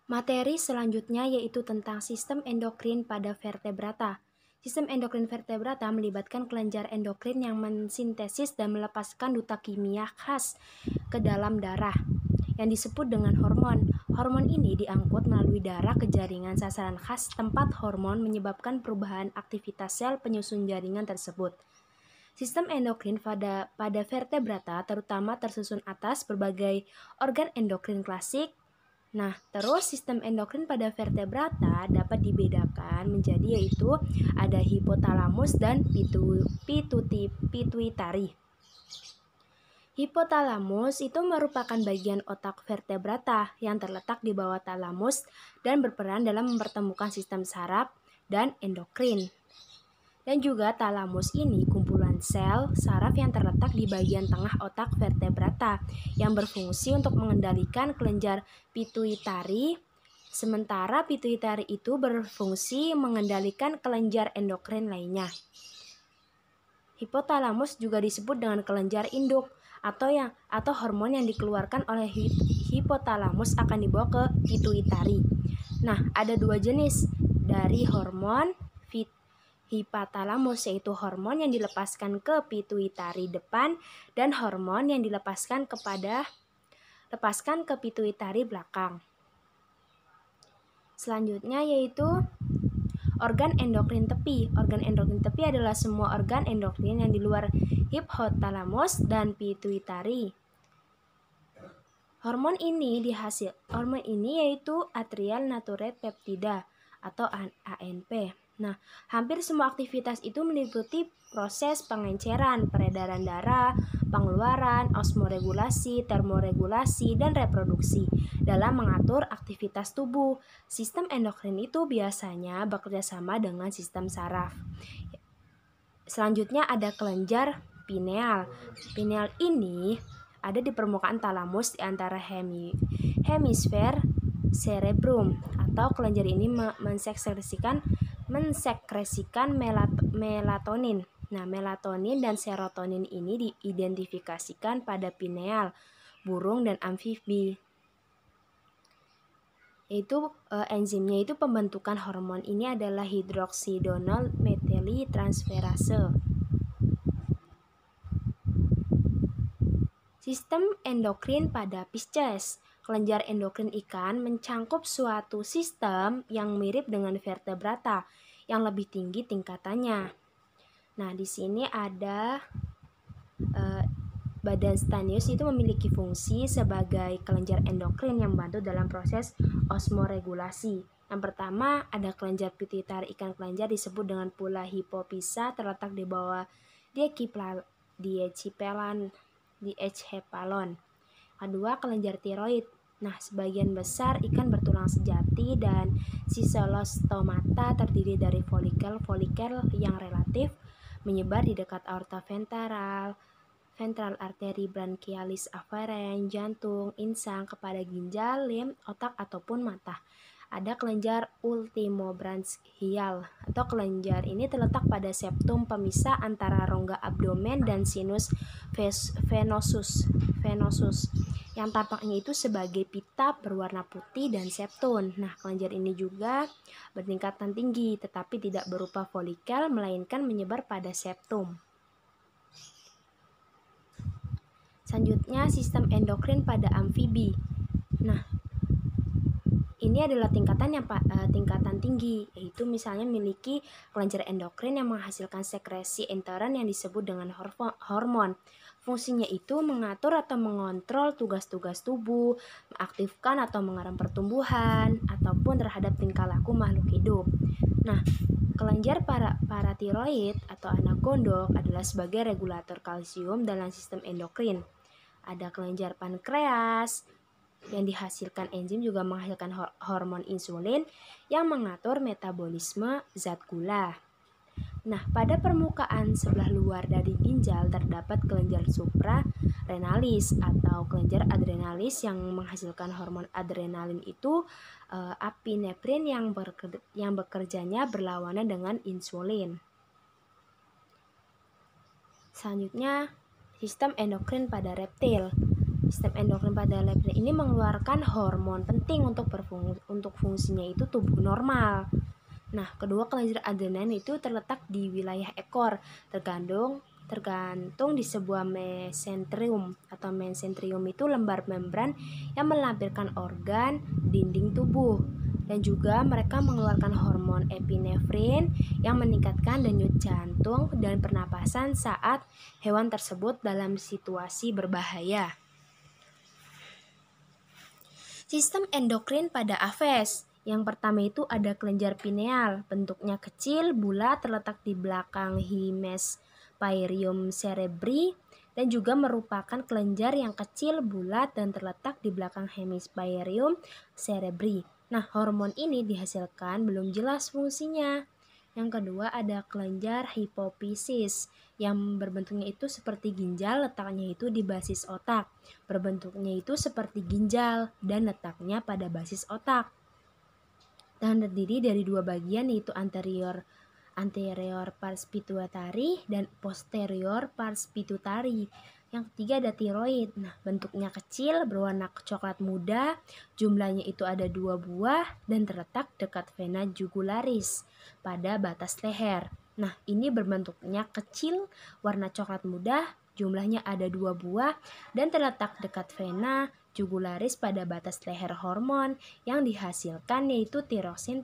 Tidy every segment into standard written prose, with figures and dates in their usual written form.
Materi selanjutnya yaitu tentang sistem endokrin pada vertebrata. Sistem endokrin vertebrata melibatkan kelenjar endokrin yang mensintesis dan melepaskan duta kimia khas ke dalam darah yang disebut dengan hormon. Hormon ini diangkut melalui darah ke jaringan sasaran khas tempat hormon menyebabkan perubahan aktivitas sel penyusun jaringan tersebut. Sistem endokrin pada vertebrata terutama tersusun atas berbagai organ endokrin klasik. Nah, terus sistem endokrin pada vertebrata dapat dibedakan menjadi yaitu ada hipotalamus dan pituitari. Hipotalamus itu merupakan bagian otak vertebrata yang terletak di bawah talamus dan berperan dalam mempertemukan sistem saraf dan endokrin. Dan juga talamus ini kumpulan sel saraf yang terletak di bagian tengah otak vertebrata yang berfungsi untuk mengendalikan kelenjar pituitari, sementara pituitari itu berfungsi mengendalikan kelenjar endokrin lainnya. Hipotalamus juga disebut dengan kelenjar induk atau hormon yang dikeluarkan oleh hipotalamus akan dibawa ke pituitari. Nah, ada dua jenis dari hormon hipotalamus, yaitu hormon yang dilepaskan ke pituitari depan dan hormon yang dilepaskan ke pituitari belakang. Selanjutnya yaitu organ endokrin tepi. Organ endokrin tepi adalah semua organ endokrin yang di luar hipotalamus dan pituitari. Hormon ini yaitu atrial natriuretic peptida atau ANP. Nah, hampir semua aktivitas itu meliputi proses pengenceran, peredaran darah, pengeluaran, osmoregulasi, termoregulasi, dan reproduksi dalam mengatur aktivitas tubuh. Sistem endokrin itu biasanya bekerja sama dengan sistem saraf. Selanjutnya ada kelenjar pineal. Pineal ini ada di permukaan talamus di antara hemisfer cerebrum, atau kelenjar ini mensekresikan melatonin. Nah, melatonin dan serotonin ini diidentifikasikan pada pineal, burung dan amfibi. Enzimnya itu pembentukan hormon ini adalah hidroksidanol metiltransferase. Sistem endokrin pada Pisces. Kelenjar endokrin ikan mencangkup suatu sistem yang mirip dengan vertebrata yang lebih tinggi tingkatannya. Nah, di sini ada badan stanius itu memiliki fungsi sebagai kelenjar endokrin yang membantu dalam proses osmoregulasi. Yang pertama ada kelenjar pituitari ikan kelenjar disebut dengan pula hipofisa terletak di bawah diencephalon. Kedua, kelenjar tiroid. Nah, sebagian besar ikan bertulang sejati dan sicelostomata terdiri dari folikel yang relatif menyebar di dekat aorta ventral arteri branchialis afferens, jantung, insang, kepada ginjal, lim, otak ataupun mata. Ada kelenjar ultimobranchial atau kelenjar ini terletak pada septum pemisah antara rongga abdomen dan sinus venosus yang tampaknya itu sebagai pita berwarna putih dan septum. Nah, kelenjar ini juga bertingkatan tinggi tetapi tidak berupa folikel melainkan menyebar pada septum. Selanjutnya sistem endokrin pada amfibi. Nah, ini adalah tingkatan tinggi, yaitu misalnya memiliki kelenjar endokrin yang menghasilkan sekresi intern yang disebut dengan hormon. Fungsinya itu mengatur atau mengontrol tugas-tugas tubuh, mengaktifkan atau mengeram pertumbuhan, ataupun terhadap tingkah laku makhluk hidup. Nah, kelenjar paratiroid atau anak gondok adalah sebagai regulator kalsium dalam sistem endokrin. Ada kelenjar pankreas yang dihasilkan enzim juga menghasilkan hormon insulin yang mengatur metabolisme zat gula. Nah, pada permukaan sebelah luar dari ginjal terdapat kelenjar suprarenalis atau kelenjar adrenalis yang menghasilkan hormon adrenalin itu apinefrin yang bekerjanya berlawanan dengan insulin. Selanjutnya, sistem endokrin pada reptil. Sistem endokrin pada leptin ini mengeluarkan hormon penting untuk fungsinya itu tubuh normal. Nah, kedua kelenjar adrenal itu terletak di wilayah ekor, tergantung di sebuah mesenterium atau mesenterium itu lembar membran yang melampirkan organ dinding tubuh, dan juga mereka mengeluarkan hormon epinefrin yang meningkatkan denyut jantung dan pernapasan saat hewan tersebut dalam situasi berbahaya. Sistem endokrin pada Aves. Yang pertama itu ada kelenjar pineal, bentuknya kecil, bulat, terletak di belakang hemispherium cerebri, dan juga merupakan kelenjar yang kecil, bulat, dan terletak di belakang hemispherium cerebri. Nah, hormon ini dihasilkan belum jelas fungsinya. Yang kedua ada kelenjar hipofisis yang berbentuknya itu seperti ginjal, letaknya itu di basis otak. Berbentuknya itu seperti ginjal dan letaknya pada basis otak. Dan terdiri dari dua bagian, yaitu anterior pars pituitari dan posterior pars pituitari. Yang ketiga ada tiroid. Nah, bentuknya kecil, berwarna coklat muda, jumlahnya itu ada 2 buah dan terletak dekat vena jugularis pada batas leher. Nah, ini berbentuknya kecil, warna coklat muda, jumlahnya ada 2 buah dan terletak dekat vena jugularis pada batas leher. Hormon yang dihasilkan yaitu tiroksin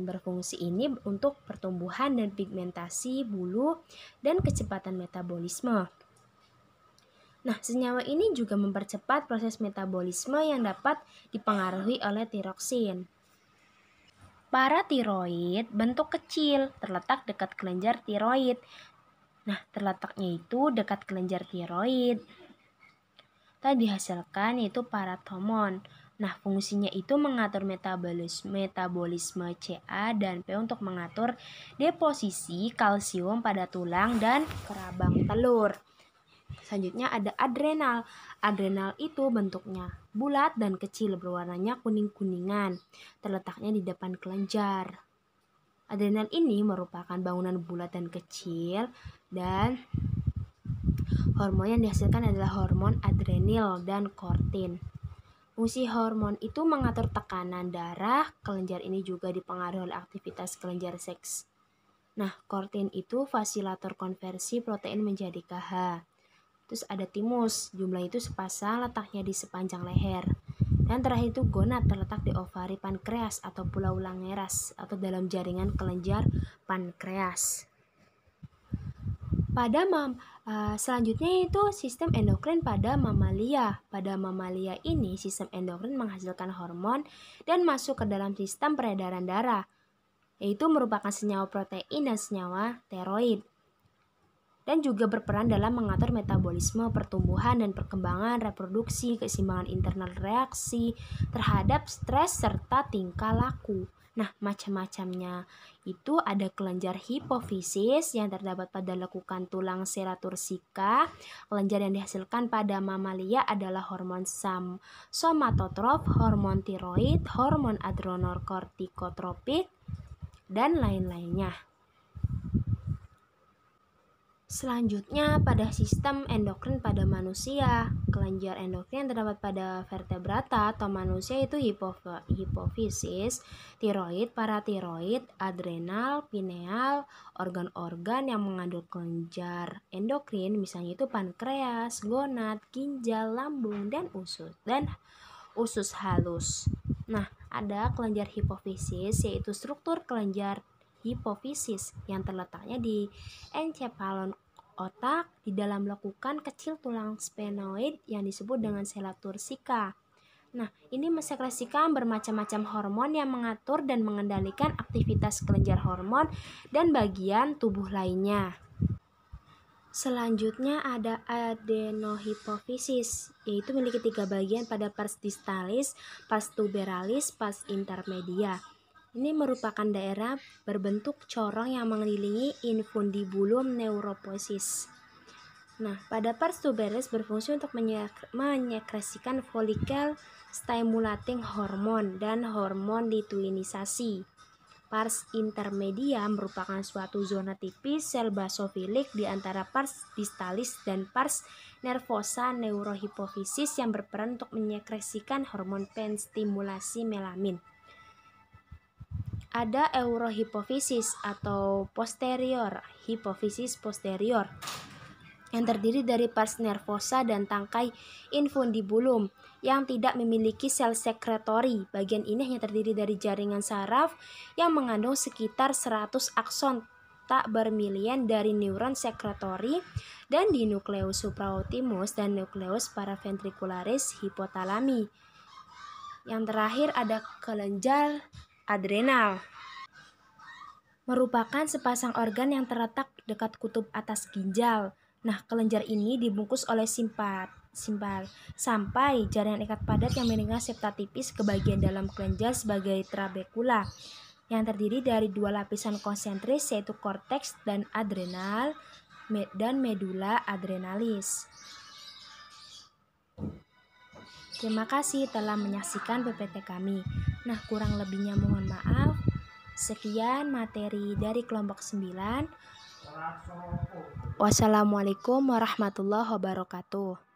berfungsi ini untuk pertumbuhan dan pigmentasi bulu dan kecepatan metabolisme. Nah, senyawa ini juga mempercepat proses metabolisme yang dapat dipengaruhi oleh tiroksin. Paratiroid bentuk kecil, terletak dekat kelenjar tiroid. Nah, terletaknya itu dekat kelenjar tiroid. Tadi dihasilkan yaitu parathormon. Nah, fungsinya itu mengatur metabolisme CA dan P untuk mengatur deposisi kalsium pada tulang dan kerabang telur. Selanjutnya ada adrenal. Adrenal itu bentuknya bulat dan kecil, berwarnanya kuning-kuningan. Terletaknya di depan kelenjar. Adrenal ini merupakan bangunan bulat dan kecil, dan hormon yang dihasilkan adalah hormon adrenal dan kortin. Fungsi hormon itu mengatur tekanan darah. Kelenjar ini juga dipengaruhi oleh aktivitas kelenjar seks. Nah, kortin itu fasilator konversi protein menjadi KH. Terus ada timus, jumlah itu sepasang, letaknya di sepanjang leher. Dan terakhir itu gonad, terletak di ovari pankreas atau pulau Langeras atau dalam jaringan kelenjar pankreas. Selanjutnya itu sistem endokrin pada mamalia. Pada mamalia ini sistem endokrin menghasilkan hormon dan masuk ke dalam sistem peredaran darah, yaitu merupakan senyawa protein dan senyawa steroid, dan juga berperan dalam mengatur metabolisme, pertumbuhan dan perkembangan, reproduksi, keseimbangan internal, reaksi terhadap stres, serta tingkah laku. Nah, macam-macamnya itu ada kelenjar hipofisis yang terdapat pada lekukan tulang seratursika. Kelenjar yang dihasilkan pada mamalia adalah hormon somatotrop, hormon tiroid, hormon adrenokortikotropik, dan lain-lainnya. Selanjutnya pada sistem endokrin pada manusia. Kelenjar endokrin yang terdapat pada vertebrata atau manusia itu hipofisis, tiroid, paratiroid, adrenal, pineal, organ-organ yang mengandung kelenjar endokrin misalnya itu pankreas, gonad, ginjal, lambung, dan usus halus. Nah, ada kelenjar hipofisis yaitu struktur kelenjar hipofisis yang terletaknya di encephalon otak di dalam lekukan kecil tulang sphenoid yang disebut dengan seratursika. Nah, ini mensekresikan bermacam-macam hormon yang mengatur dan mengendalikan aktivitas kelenjar hormon dan bagian tubuh lainnya. Selanjutnya ada adenohipofisis, yaitu memiliki 3 bagian pada pars distalis, pars tuberalis, pars intermedia. Ini merupakan daerah berbentuk corong yang mengelilingi infundibulum neuropoiesis. Nah, pada pars tuberalis berfungsi untuk menyekresikan follicle stimulating hormone dan hormon luteinisasi. Pars intermedia merupakan suatu zona tipis sel basofilik di antara pars distalis dan pars nervosa neurohipofisis yang berperan untuk menyekresikan hormon penstimulasi melamin. Ada eurohipofisis atau posterior hipofisis posterior yang terdiri dari pars nervosa dan tangkai infundibulum yang tidak memiliki sel sekretori. Bagian ini hanya terdiri dari jaringan saraf yang mengandung sekitar 100 akson tak bermilian dari neuron sekretori, dan di nukleus supraotimus dan nukleus paraventricularis hipotalami. Yang terakhir ada kelenjar adrenal, merupakan sepasang organ yang terletak dekat kutub atas ginjal. Nah, kelenjar ini dibungkus oleh sampai jaringan ikat padat yang meninggal septa tipis ke bagian dalam kelenjar sebagai trabekula, yang terdiri dari dua lapisan konsentris yaitu korteks dan adrenal dan medula adrenalis. Terima kasih telah menyaksikan PPT kami. Nah, kurang lebihnya mohon maaf. Sekian materi dari kelompok 9. Wassalamualaikum warahmatullahi wabarakatuh.